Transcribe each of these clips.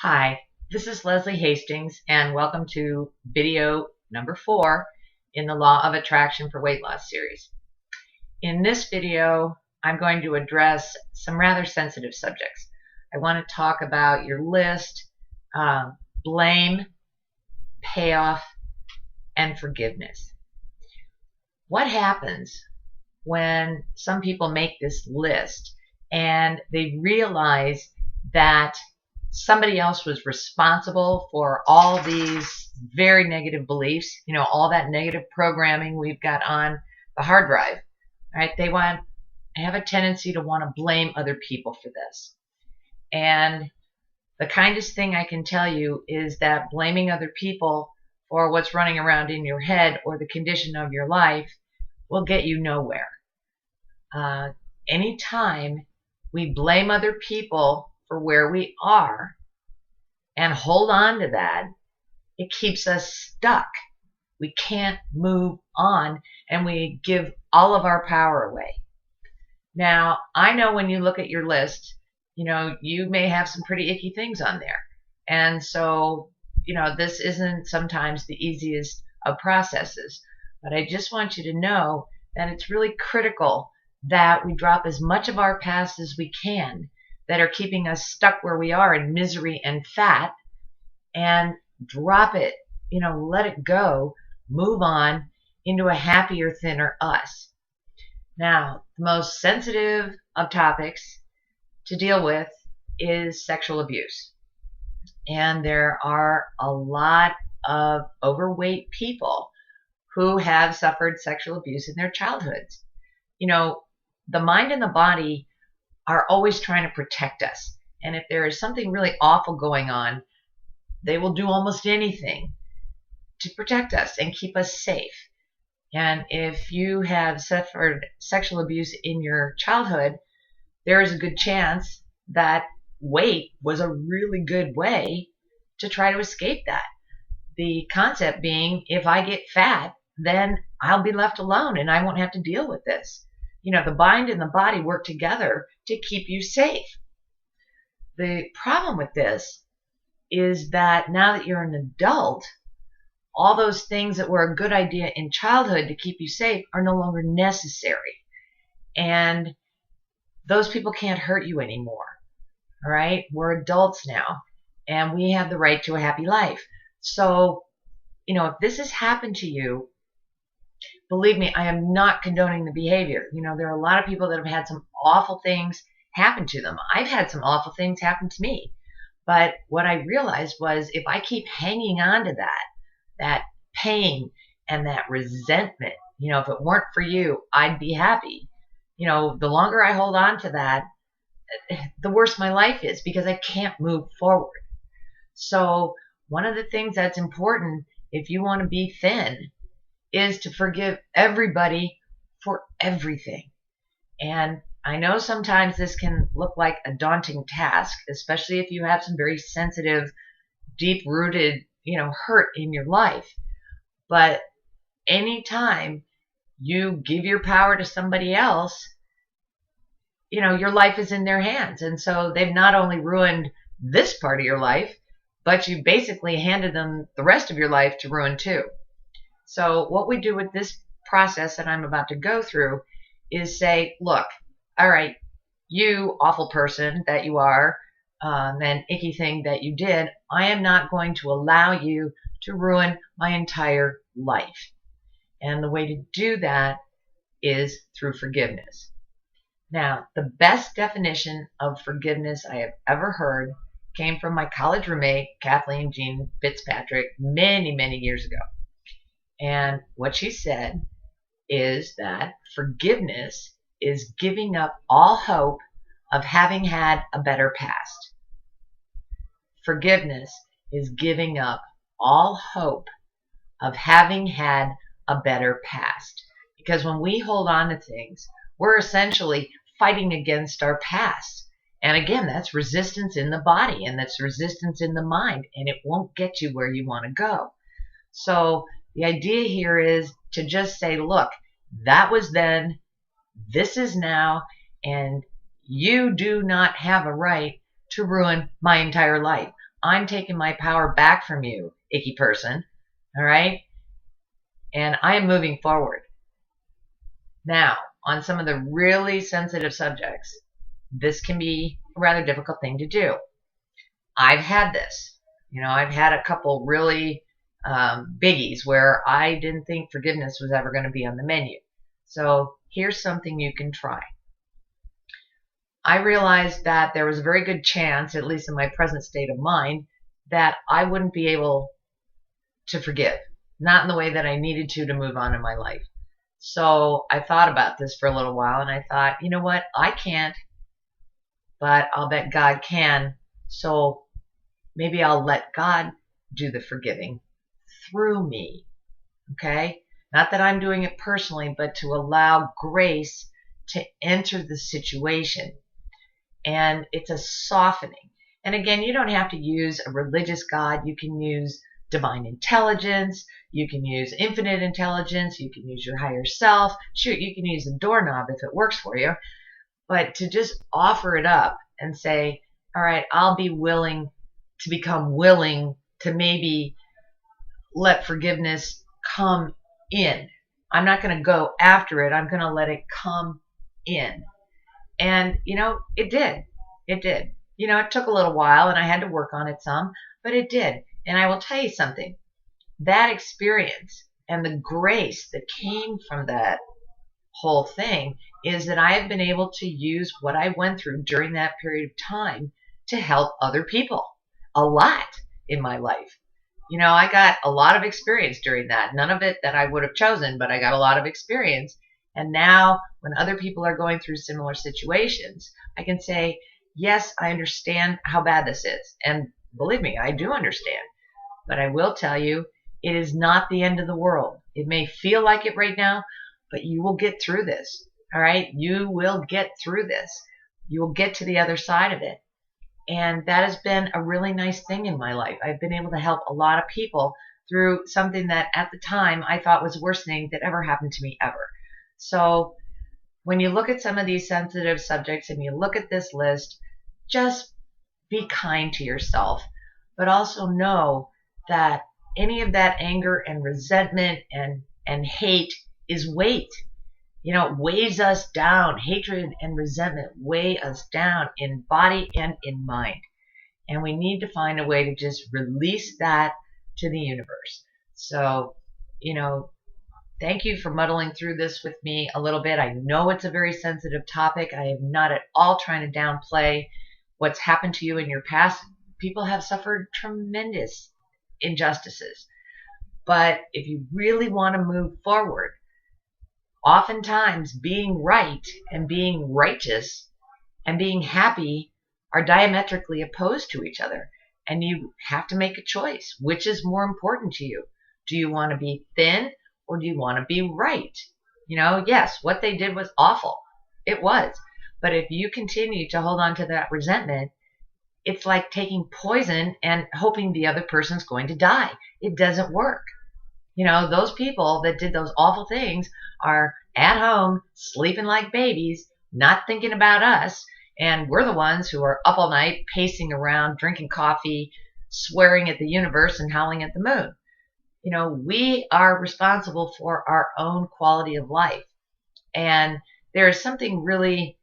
Hi, this is Leslie Hastings, and welcome to video number 4 in the Law of Attraction for Weight Loss series. In this video, I'm going to address some rather sensitive subjects. I want to talk about your list, blame, payoff, and forgiveness. What happens when some people make this list and they realize that somebody else was responsible for all these very negative beliefs, all that negative programming we've got on the hard drive, right? They have a tendency to want to blame other people for this. And the kindest thing I can tell you is that blaming other people for what's running around in your head or the condition of your life will get you nowhere. Anytime we blame other people for where we are and hold on to that, it keeps us stuck. We can't move on, and we give all of our power away. Now, I know when you look at your list, you may have some pretty icky things on there. And so, this isn't sometimes the easiest of processes. But I just want you to know that it's really critical that we drop as much of our past as we can that are keeping us stuck where we are in misery and fat, and drop it, let it go, move on into a happier, thinner us. Now, the most sensitive of topics to deal with is sexual abuse. And there are a lot of overweight people who have suffered sexual abuse in their childhoods. The mind and the body are always trying to protect us. And if there is something really awful going on, they will do almost anything to protect us and keep us safe. And if you have suffered sexual abuse in your childhood, there is a good chance that weight was a really good way to try to escape that. The concept being, if I get fat, then I'll be left alone and I won't have to deal with this. The mind and the body work together to keep you safe. The problem with this is that now that you're an adult, all those things that were a good idea in childhood to keep you safe are no longer necessary. And those people can't hurt you anymore. All right? We're adults now, and we have the right to a happy life. So, if this has happened to you, believe me, I am not condoning the behavior. There are a lot of people that have had some awful things happen to them. I've had some awful things happen to me. But what I realized was if I keep hanging on to that pain and that resentment, if it weren't for you, I'd be happy. The longer I hold on to that, the worse my life is because I can't move forward. So one of the things that's important if you want to be thin is to forgive everybody for everything. And I know sometimes this can look like a daunting task, especially if you have some very sensitive, deep-rooted, hurt in your life. But anytime you give your power to somebody else, your life is in their hands. And so they've not only ruined this part of your life, but you basically handed them the rest of your life to ruin too. So what we do with this process that I'm about to go through is say, look, all right, you awful person that you are, that icky thing that you did, I am not going to allow you to ruin my entire life. And the way to do that is through forgiveness. Now, the best definition of forgiveness I have ever heard came from my college roommate, Kathleen Jean Fitzpatrick, many, many years ago. And what she said is that forgiveness is giving up all hope of having had a better past. Forgiveness is giving up all hope of having had a better past. Because when we hold on to things, we're essentially fighting against our past. And again, that's resistance in the body, and that's resistance in the mind, and it won't get you where you want to go. So the idea here is to just say, look, that was then, this is now, and you do not have a right to ruin my entire life. I'm taking my power back from you, icky person. All right. And I am moving forward. Now, on some of the really sensitive subjects, this can be a rather difficult thing to do. I've had this. I've had a couple really biggies where I didn't think forgiveness was ever going to be on the menu. So here's something you can try. I realized that there was a very good chance, at least in my present state of mind, that I wouldn't be able to forgive, not in the way that I needed to move on in my life. So I thought about this for a little while, and I thought, you know what? I can't, but I'll bet God can. So maybe I'll let God do the forgiving through me. Okay? Not that I'm doing it personally, but to allow grace to enter the situation. And it's a softening. And again, you don't have to use a religious God. You can use divine intelligence. You can use infinite intelligence. You can use your higher self. Shoot, you can use a doorknob if it works for you. But to just offer it up and say, all right, I'll be willing to become willing to maybe let forgiveness come in. I'm not going to go after it. I'm going to let it come in. And, it did. It did. It took a little while and I had to work on it some, but it did. And I will tell you something. That experience and the grace that came from that whole thing is that I have been able to use what I went through during that period of time to help other people a lot in my life. I got a lot of experience during that. None of it that I would have chosen, but I got a lot of experience. And now when other people are going through similar situations, I can say, yes, I understand how bad this is. And believe me, I do understand. But I will tell you, it is not the end of the world. It may feel like it right now, but you will get through this. All right? You will get through this. You will get to the other side of it. And that has been a really nice thing in my life. I've been able to help a lot of people through something that at the time I thought was the worst thing that ever happened to me ever. So when you look at some of these sensitive subjects and you look at this list, just be kind to yourself, but also know that any of that anger and resentment and hate is weight. It weighs us down. Hatred and resentment weigh us down in body and in mind. And we need to find a way to just release that to the universe. So, thank you for muddling through this with me a little bit. I know it's a very sensitive topic. I am not at all trying to downplay what's happened to you in your past. People have suffered tremendous injustices. But if you really want to move forward, oftentimes being right and being righteous and being happy are diametrically opposed to each other. And you have to make a choice. Which is more important to you? Do you want to be thin or do you want to be right? Yes, what they did was awful. It was. But if you continue to hold on to that resentment, it's like taking poison and hoping the other person's going to die. It doesn't work. Those people that did those awful things are at home, sleeping like babies, not thinking about us. And we're the ones who are up all night, pacing around, drinking coffee, swearing at the universe and howling at the moon. We are responsible for our own quality of life. And there is something really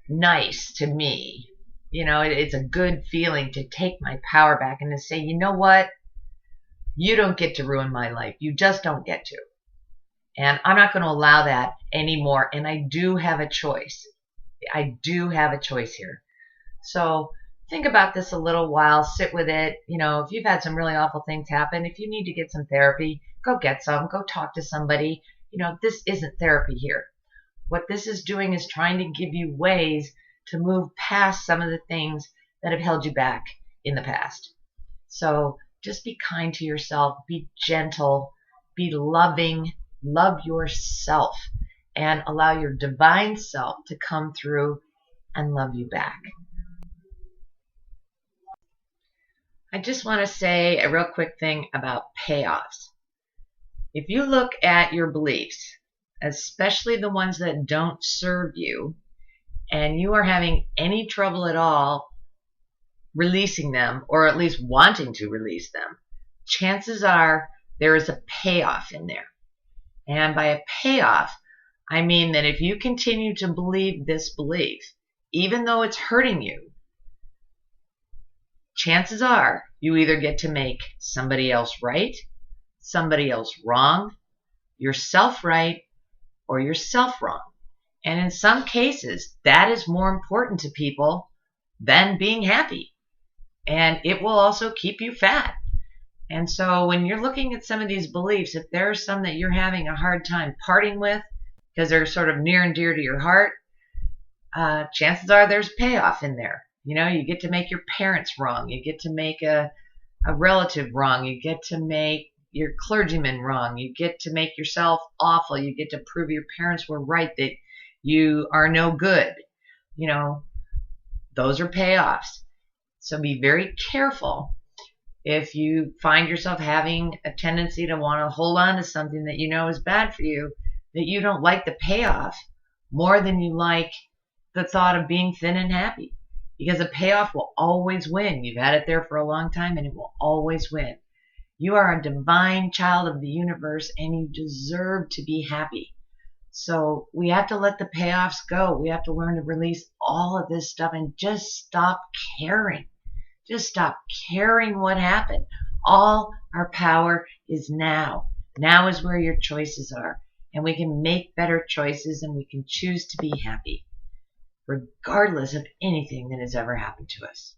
nice to me. It's a good feeling to take my power back and to say, you know what? You don't get to ruin my life. You just don't get to. And I'm not going to allow that anymore. And I do have a choice. I do have a choice here. So think about this a little while. Sit with it. If you've had some really awful things happen, if you need to get some therapy, go get some. Go talk to somebody. This isn't therapy here. What this is doing is trying to give you ways to move past some of the things that have held you back in the past. So just be kind to yourself, be gentle, be loving, love yourself, and allow your divine self to come through and love you back. I just want to say a real quick thing about payoffs. If you look at your beliefs, especially the ones that don't serve you, and you are having any trouble at all releasing them, or at least wanting to release them, chances are there is a payoff in there. And by a payoff, I mean that if you continue to believe this belief, even though it's hurting you, chances are you either get to make somebody else right, somebody else wrong, yourself right, or yourself wrong. And in some cases, that is more important to people than being happy. And it will also keep you fat. And so when you're looking at some of these beliefs, if there are some that you're having a hard time parting with because they're sort of near and dear to your heart, chances are there's payoff in there. You know, you get to make your parents wrong. You get to make a relative wrong. You get to make your clergyman wrong. You get to make yourself awful. You get to prove your parents were right, that you are no good. You know, those are payoffs. So be very careful if you find yourself having a tendency to want to hold on to something that you know is bad for you, that you don't like the payoff more than you like the thought of being thin and happy. Because a payoff will always win. You've had it there for a long time and it will always win. You are a divine child of the universe and you deserve to be happy. So we have to let the payoffs go. We have to learn to release all of this stuff and just stop caring. Just stop caring what happened. All our power is now. Now is where your choices are. And we can make better choices and we can choose to be happy, regardless of anything that has ever happened to us.